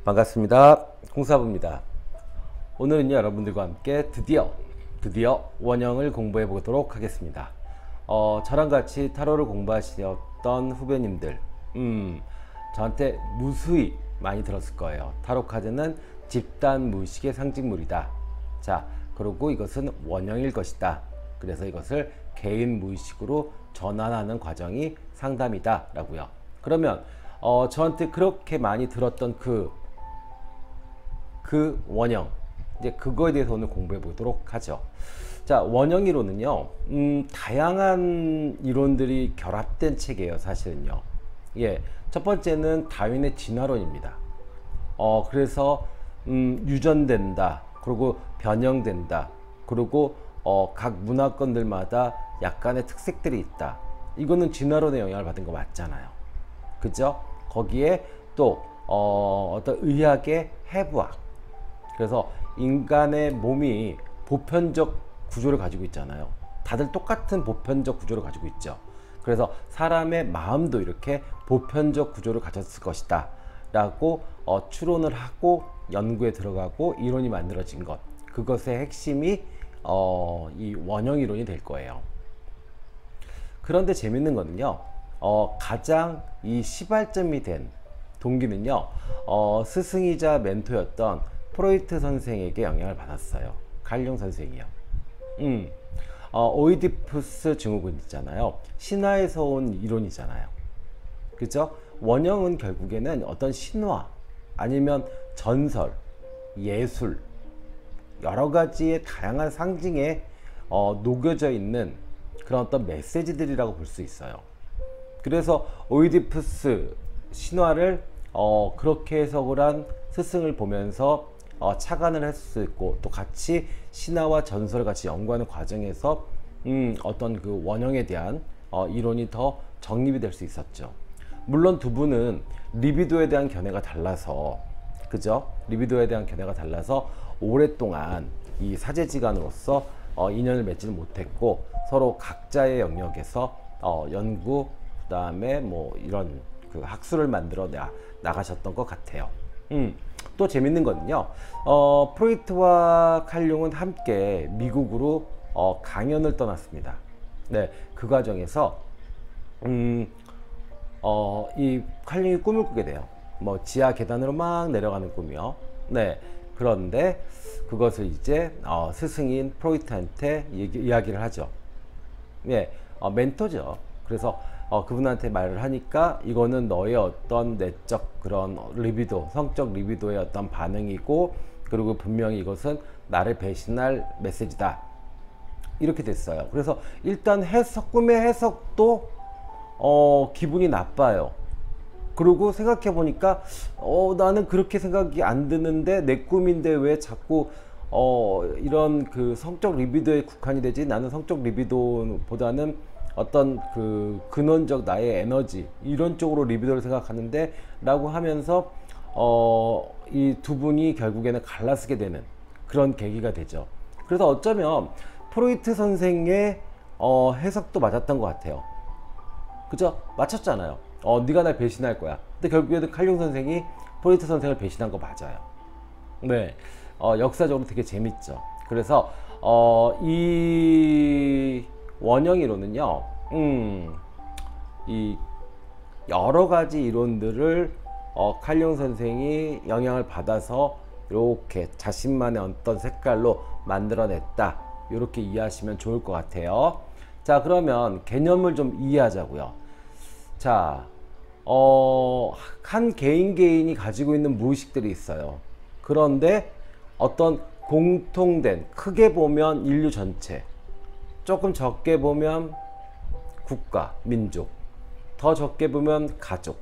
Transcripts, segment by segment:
반갑습니다. 홍사부입니다. 오늘은 여러분들과 함께 드디어 원형을 공부해 보도록 하겠습니다. 저랑 같이 타로를 공부하시던 후배님들 저한테 무수히 많이 들었을 거예요. 타로 카드는 집단 무의식의 상징물이다. 자, 그리고 이것은 원형일 것이다. 그래서 이것을 개인 무의식으로 전환하는 과정이 상담이다 라고요. 그러면 저한테 그렇게 많이 들었던 그 원형, 이제 그거에 대해서 오늘 공부해 보도록 하죠. 자, 원형 이론은요, 다양한 이론들이 결합된 책이에요, 사실은요. 예, 첫 번째는 다윈의 진화론입니다. 그래서 유전된다, 그리고 변형된다, 그리고 각 문화권들마다 약간의 특색들이 있다. 이거는 진화론의 영향을 받은 거 맞잖아요. 그죠? 거기에 또 어떤 의학의 해부학, 그래서 인간의 몸이 보편적 구조를 가지고 있잖아요. 다들 똑같은 보편적 구조를 가지고 있죠. 그래서 사람의 마음도 이렇게 보편적 구조를 가졌을 것이다 라고 추론을 하고 연구에 들어가고 이론이 만들어진 것, 그것의 핵심이 이 원형 이론이 될 거예요. 그런데 재밌는 거는요, 가장 이 시발점이 된 동기는요, 스승이자 멘토였던 프로이트 선생에게 영향을 받았어요. 칼융 선생이요. 오이디푸스 증후군 있잖아요. 신화에서 온 이론이잖아요. 그죠? 원형은 결국에는 어떤 신화 아니면 전설, 예술, 여러 가지의 다양한 상징에 녹여져 있는 그런 어떤 메시지들이라고 볼 수 있어요. 그래서 오이디푸스 신화를 그렇게 해석을 한 스승을 보면서 착안을 할 수 있고, 또 같이 신화와 전설을 같이 연구하는 과정에서 어떤 그 원형에 대한 이론이 더 정립이 될 수 있었죠. 물론 두 분은 리비도에 대한 견해가 달라서, 그죠? 리비도에 대한 견해가 달라서 오랫동안 이 사제지간으로서 인연을 맺지는 못했고, 서로 각자의 영역에서 연구, 그 다음에 뭐 이런 그 학술을 만들어 나가셨던 것 같아요. 또 재밌는 거는요, 프로이트와 칼융은 함께 미국으로 강연을 떠났습니다. 네, 그 과정에서 이 칼융이 꿈을 꾸게 돼요. 뭐 지하 계단으로 막 내려가는 꿈이요. 네, 그런데 그것을 이제 스승인 프로이트한테 이야기를 하죠. 예, 멘토죠. 그래서 그분한테 말을 하니까 이거는 너의 어떤 내적 그런 리비도, 성적 리비도의 어떤 반응이고, 그리고 분명히 이것은 나를 배신할 메시지다. 이렇게 됐어요. 그래서 일단 꿈의 해석도 기분이 나빠요. 그리고 생각해 보니까 나는 그렇게 생각이 안 드는데, 내 꿈인데 왜 자꾸 이런 그 성적 리비도에 국한이 되지? 나는 성적 리비도보다는 어떤 그 근원적 나의 에너지, 이런 쪽으로 리비도를 생각하는데 라고 하면서 이 두 분이 결국에는 갈라서게 되는 그런 계기가 되죠. 그래서 어쩌면 프로이트 선생의 해석도 맞았던 것 같아요. 그죠? 맞췄잖아요. 네가 날 배신할 거야. 근데 결국에는 칼융 선생이 프로이트 선생을 배신한 거 맞아요. 네, 역사적으로 되게 재밌죠. 그래서 이 원형 이론은요, 이 여러 가지 이론들을 칼융 선생이 영향을 받아서 이렇게 자신만의 어떤 색깔로 만들어냈다, 이렇게 이해하시면 좋을 것 같아요. 자, 그러면 개념을 좀 이해하자고요. 자, 한 개인이 가지고 있는 무의식들이 있어요. 그런데 어떤 공통된, 크게 보면 인류 전체, 조금 적게 보면 국가, 민족, 더 적게 보면 가족,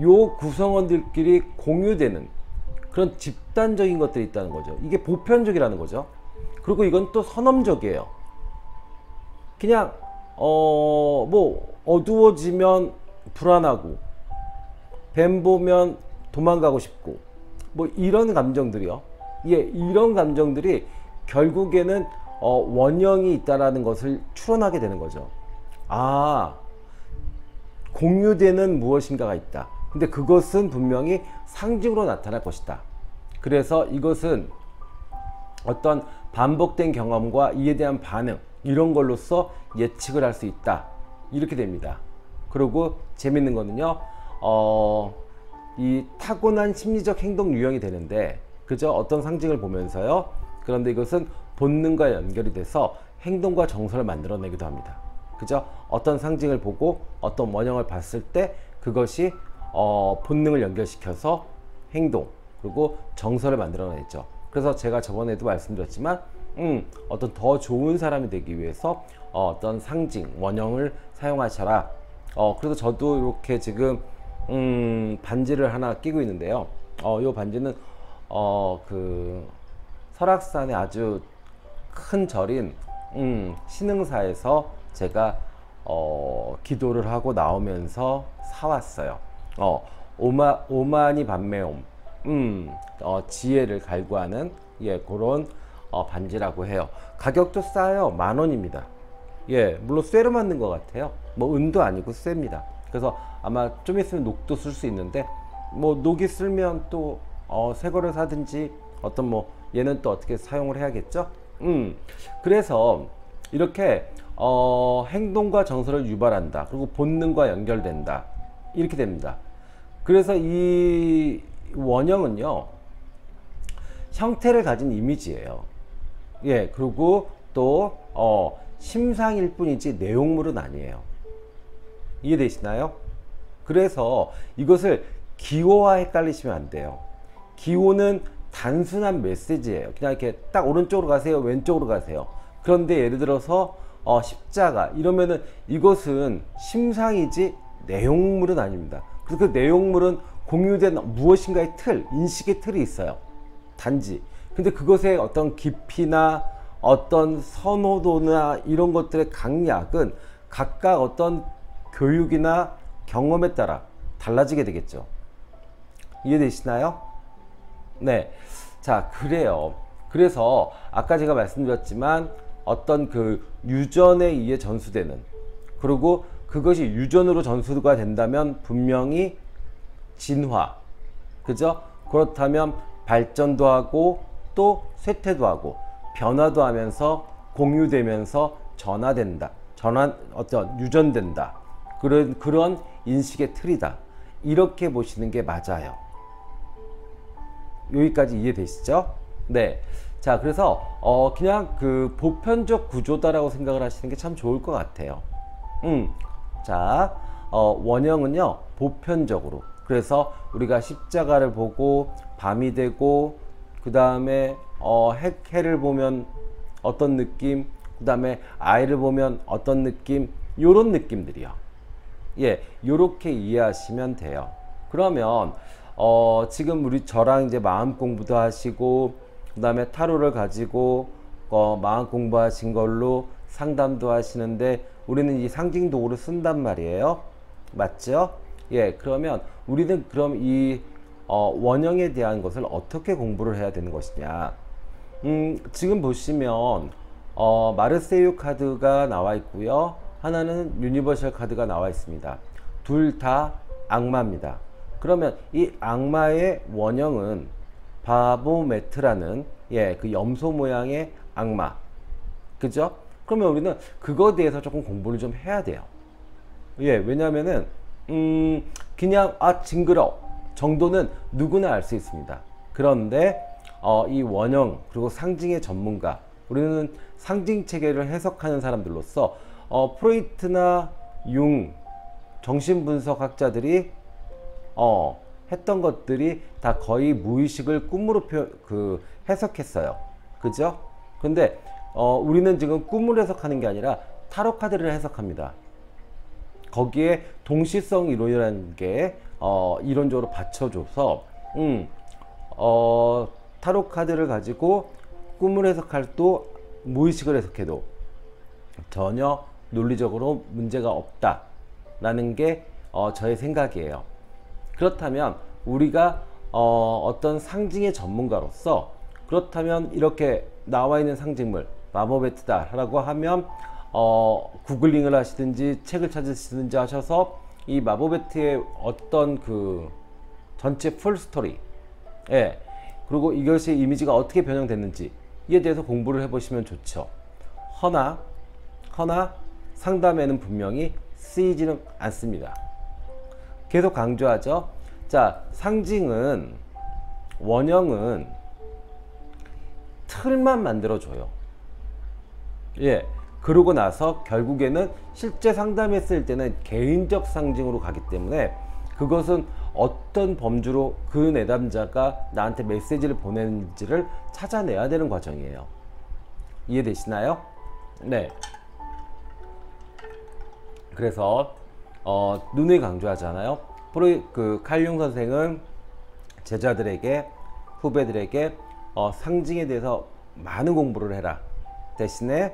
요 구성원들끼리 공유되는 그런 집단적인 것들이 있다는 거죠. 이게 보편적이라는 거죠. 그리고 이건 또 선험적이에요. 그냥 뭐 어두워지면 불안하고, 뱀 보면 도망가고 싶고, 뭐 이런 감정들이요. 예, 이런 감정들이 결국에는 원형이 있다라는 것을 추론하게 되는 거죠. 아, 공유되는 무엇인가가 있다. 근데 그것은 분명히 상징으로 나타날 것이다. 그래서 이것은 어떤 반복된 경험과 이에 대한 반응, 이런 걸로써 예측을 할 수 있다. 이렇게 됩니다. 그리고 재밌는 거는요, 이 타고난 심리적 행동 유형이 되는데, 그죠? 어떤 상징을 보면서요. 그런데 이것은 본능과 연결이 돼서 행동과 정서를 만들어내기도 합니다. 그죠? 어떤 상징을 보고 어떤 원형을 봤을 때 그것이 본능을 연결시켜서 행동, 그리고 정서를 만들어내죠. 그래서 제가 저번에도 말씀드렸지만 어떤 더 좋은 사람이 되기 위해서 어떤 상징, 원형을 사용하셔라. 그래서 저도 이렇게 지금 반지를 하나 끼고 있는데요. 이 반지는 그 설악산의 아주 큰 절인 신흥사에서 제가 기도를 하고 나오면서 사왔어요. 오마니 반매옴, 지혜를 갈구하는 그런 반지라고 해요. 가격도 싸요. 10,000원입니다. 물론 쇠로 만든 것 같아요. 뭐 은도 아니고 쇠입니다. 그래서 아마 좀 있으면 녹도 쓸 수 있는데, 뭐 녹이 쓸면 또 새 거를 사든지 어떤 뭐 얘는 또 어떻게 사용을 해야겠죠. 그래서 이렇게 행동과 정서를 유발한다. 그리고 본능과 연결된다. 이렇게 됩니다. 그래서 이 원형은요, 형태를 가진 이미지예요. 그리고 또 심상일 뿐이지 내용물은 아니에요. 이해되시나요? 그래서 이것을 기호와 헷갈리시면 안 돼요. 기호는 단순한 메시지예요. 그냥 이렇게 딱 오른쪽으로 가세요, 왼쪽으로 가세요. 그런데 예를 들어서 십자가 이러면은 이것은 심상이지 내용물은 아닙니다. 그래서 그 내용물은 공유된 무엇인가의 틀, 인식의 틀이 있어요. 단지. 근데 그것의 어떤 깊이나 어떤 선호도나 이런 것들의 강약은 각각 어떤 교육이나 경험에 따라 달라지게 되겠죠. 이해되시나요? 네. 자, 그래요. 그래서 아까 제가 말씀드렸지만 어떤 그 유전에 의해 전수되는, 그리고 그것이 유전으로 전수가 된다면 분명히 진화, 그죠? 그렇다면 발전도 하고 또 쇠퇴도 하고 변화도 하면서 공유되면서 전화된다. 유전된다. 그런 인식의 틀이다. 이렇게 보시는 게 맞아요. 여기까지 이해되시죠? 네. 자, 그래서 그냥 그 보편적 구조다라고 생각을 하시는 게 참 좋을 것 같아요. 자, 원형은요, 보편적으로. 그래서 우리가 십자가를 보고 밤이 되고, 그 다음에 해를 보면 어떤 느낌, 그 다음에 아이를 보면 어떤 느낌, 요런 느낌들이요. 요렇게 이해하시면 돼요. 그러면 지금 저랑 이제 마음 공부도 하시고, 그 다음에 타로를 가지고 마음 공부하신 걸로 상담도 하시는데, 우리는 이 상징 도구를 쓴단 말이에요. 맞죠? 그러면 우리는 그럼 이 원형에 대한 것을 어떻게 공부를 해야 되는 것이냐. 지금 보시면 마르세유 카드가 나와 있고요. 하나는 유니버셜 카드가 나와 있습니다. 둘 다 악마입니다. 그러면 이 악마의 원형은 바보메트라는 그 염소 모양의 악마, 그죠? 그러면 우리는 그거에 대해서 조금 공부를 좀 해야 돼요. 왜냐하면은 그냥 징그러 정도는 누구나 알 수 있습니다. 그런데 이 원형 그리고 상징의 전문가, 우리는 상징 체계를 해석하는 사람들로서 프로이트나 융 정신분석학자들이 했던 것들이 다 거의 무의식을 꿈으로 해석했어요. 그죠? 근데 우리는 지금 꿈을 해석하는 게 아니라 타로 카드를 해석합니다. 거기에 동시성 이론이라는 게 이론적으로 받쳐줘서 타로 카드를 가지고 꿈을 해석할 또 무의식을 해석해도 전혀 논리적으로 문제가 없다라는 게 저의 생각이에요. 그렇다면 우리가 어떤 상징의 전문가로서, 그렇다면 이렇게 나와 있는 상징물 마법베트다 라고 하면 구글링을 하시든지 책을 찾으시든지 하셔서 이 마보베트의 어떤 그 전체 풀 스토리, 예, 그리고 이것의 이미지가 어떻게 변형됐는지 이에 대해서 공부를 해보시면 좋죠. 허나 상담에는 분명히 쓰이지는 않습니다. 계속 강조하죠. 자, 상징은, 원형은 틀만 만들어줘요. 예. 그러고 나서 결국에는 실제 상담했을 때는 개인적 상징으로 가기 때문에 그것은 어떤 범주로 그 내담자가 나한테 메시지를 보내는지를 찾아내야 되는 과정이에요. 이해되시나요? 네. 그래서 누누이 강조하잖아요. 칼융 선생은 제자들에게, 후배들에게 상징에 대해서 많은 공부를 해라. 대신에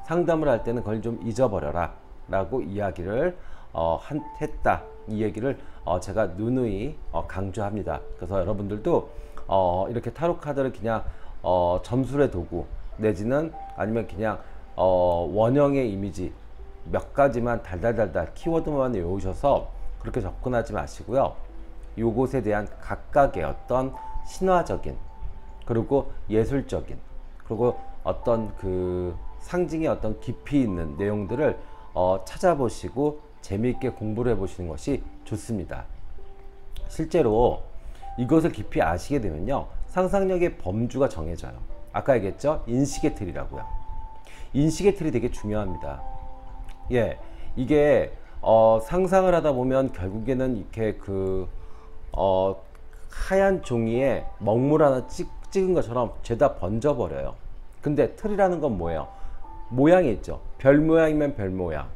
상담을 할 때는 그걸 좀 잊어버려라 라고 이야기를 했다. 이 얘기를 제가 누누이 강조합니다. 그래서 여러분들도 이렇게 타로 카드를 그냥 점술의 도구 내지는 아니면 그냥 원형의 이미지 몇 가지만 달달달달 키워드만 외우셔서 그렇게 접근하지 마시고요. 요것에 대한 각각의 어떤 신화적인, 그리고 예술적인, 그리고 어떤 그 상징의 어떤 깊이 있는 내용들을 찾아보시고 재미있게 공부를 해보시는 것이 좋습니다. 실제로 이것을 깊이 아시게 되면요, 상상력의 범주가 정해져요. 아까 얘기했죠? 인식의 틀이라고요. 인식의 틀이 되게 중요합니다. 예, 이게 상상을 하다 보면 결국에는 이렇게 하얀 종이에 먹물 하나 찍은 것처럼 죄다 번져버려요. 근데 틀이라는 건 뭐예요? 모양이 있죠. 별 모양이면 별 모양,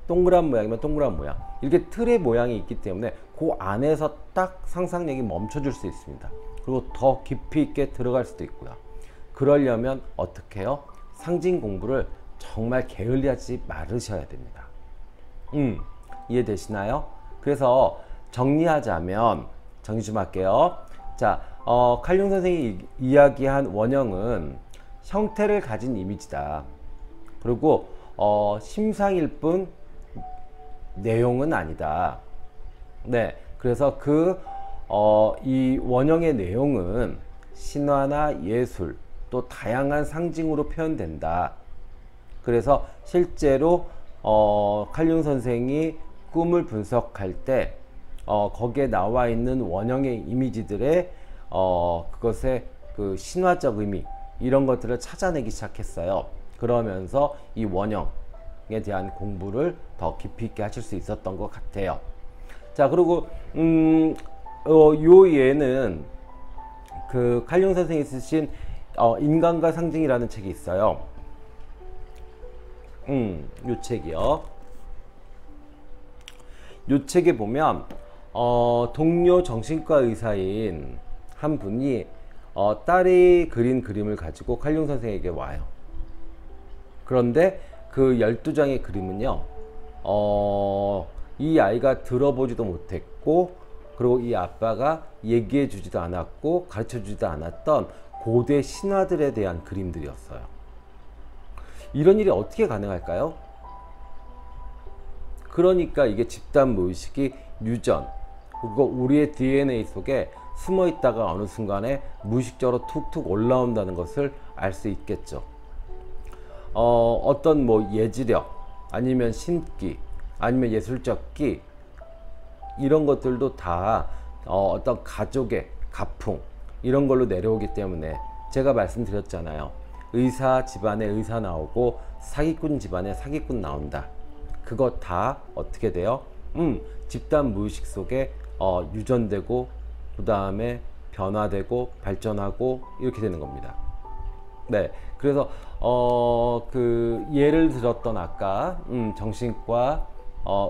동그란 모양이면 동그란 모양, 이렇게 틀의 모양이 있기 때문에 그 안에서 딱 상상력이 멈춰줄 수 있습니다. 그리고 더 깊이 있게 들어갈 수도 있고요. 그러려면 어떻게 해요? 상징 공부를 정말 게을리하지 말으셔야 됩니다. 이해되시나요? 그래서 정리하자면, 정리 좀 할게요. 자, 칼융 선생이 이야기한 원형은 형태를 가진 이미지다. 그리고 심상일 뿐 내용은 아니다. 네, 그래서 이 원형의 내용은 신화나 예술, 또 다양한 상징으로 표현된다. 그래서 실제로 칼융 선생이 꿈을 분석할 때 거기에 나와 있는 원형의 이미지들의 그것의 그 신화적 의미, 이런 것들을 찾아내기 시작했어요. 그러면서 이 원형에 대한 공부를 더 깊이 있게 하실 수 있었던 것 같아요. 자, 그리고 요 예는 그 칼융 선생이 쓰신 인간과 상징이라는 책이 있어요. 요 책이요. 요 책에 보면 동료 정신과 의사인 한 분이 딸이 그린 그림을 가지고 칼융 선생에게 와요. 그런데 그 12장의 그림은요, 이 아이가 들어보지도 못했고, 그리고 이 아빠가 얘기해 주지도 않았고 가르쳐 주지도 않았던 고대 신화들에 대한 그림들이었어요. 이런 일이 어떻게 가능할까요? 그러니까 이게 집단 무의식이 유전, 그리고 우리의 DNA 속에 숨어 있다가 어느 순간에 무의식적으로 툭툭 올라온다는 것을 알 수 있겠죠. 어떤 뭐 예지력, 아니면 신기, 아니면 예술적 끼, 이런 것들도 다 어떤 가족의 가풍, 이런 걸로 내려오기 때문에 제가 말씀드렸잖아요. 의사 집안에 의사 나오고 사기꾼 집안에 사기꾼 나온다. 그거 다 어떻게 돼요? 집단 무의식 속에 유전되고, 그 다음에 변화되고 발전하고 이렇게 되는 겁니다. 네, 그래서 그 예를 들었던 아까 정신과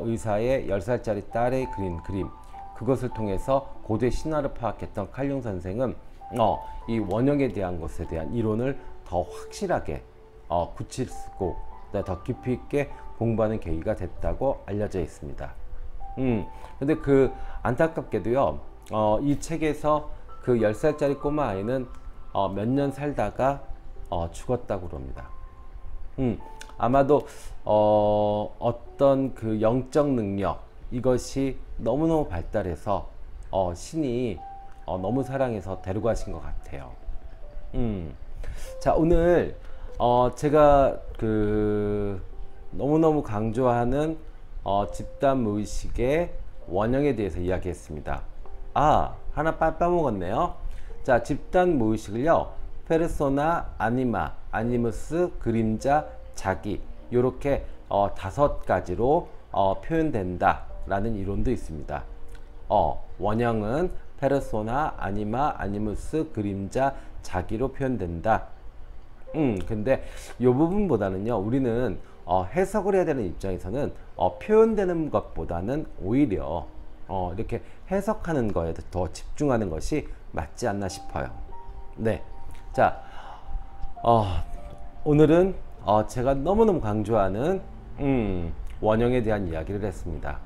의사의 10살짜리 딸의 그린 그림, 그것을 통해서 고대 신화를 파악했던 칼융 선생은 이 원형에 대한 것에 대한 이론을 더 확실하게 굳히고 더 깊이 있게 공부하는 계기가 됐다고 알려져 있습니다. 근데 그 안타깝게도요, 이 책에서 그 10살짜리 꼬마 아이는 몇 년 살다가 죽었다고 그럽니다. 아마도 어떤 그 영적 능력, 이것이 너무너무 발달해서 신이 너무 사랑해서 데려가신 것 같아요. 자, 오늘 제가 너무너무 강조하는 집단 무의식의 원형에 대해서 이야기했습니다. 하나 빠먹었네요. 자, 집단 무의식을요, 페르소나, 아니마, 아니무스, 그림자, 자기, 요렇게 5가지로 표현된다 라는 이론도 있습니다. 원형은 페르소나, 아니마, 아니무스, 그림자, 자기로 표현된다. 근데 이 부분보다는요, 우리는 해석을 해야 되는 입장에서는 표현되는 것보다는 오히려 이렇게 해석하는 거에 더 집중하는 것이 맞지 않나 싶어요. 네. 자, 오늘은 제가 너무너무 강조하는 원형에 대한 이야기를 했습니다.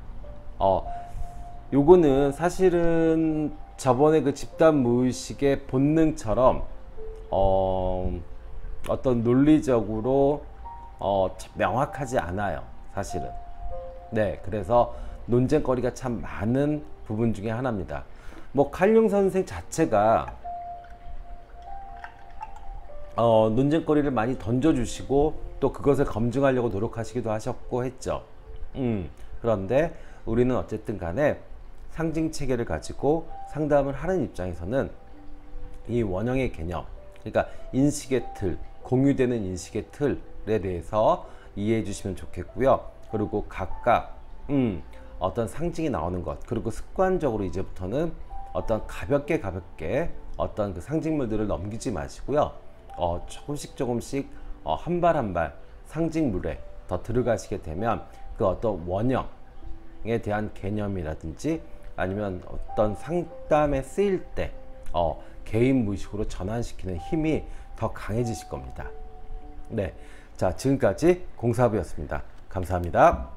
요거는 사실은 저번에 그 집단 무의식의 본능처럼 어떤 논리적으로 명확하지 않아요, 사실은. 네, 그래서 논쟁거리가 참 많은 부분 중에 하나입니다. 뭐 칼융 선생 자체가 논쟁거리를 많이 던져주시고 또 그것을 검증하려고 노력하시기도 하셨고 했죠. 그런데 우리는 어쨌든 간에 상징 체계를 가지고 상담을 하는 입장에서는 이 원형의 개념, 그러니까 인식의 틀, 공유되는 인식의 틀에 대해서 이해해 주시면 좋겠고요. 그리고 각각 어떤 상징이 나오는 것, 그리고 습관적으로 이제부터는 어떤 가볍게 어떤 그 상징물들을 넘기지 마시고요. 조금씩 한 발 한 발 상징물에 더 들어가시게 되면 그 어떤 원형에 대한 개념이라든지 아니면 어떤 상담에 쓰일 때 개인 무의식으로 전환시키는 힘이 더 강해지실 겁니다. 네, 자, 지금까지 공사부였습니다. 감사합니다.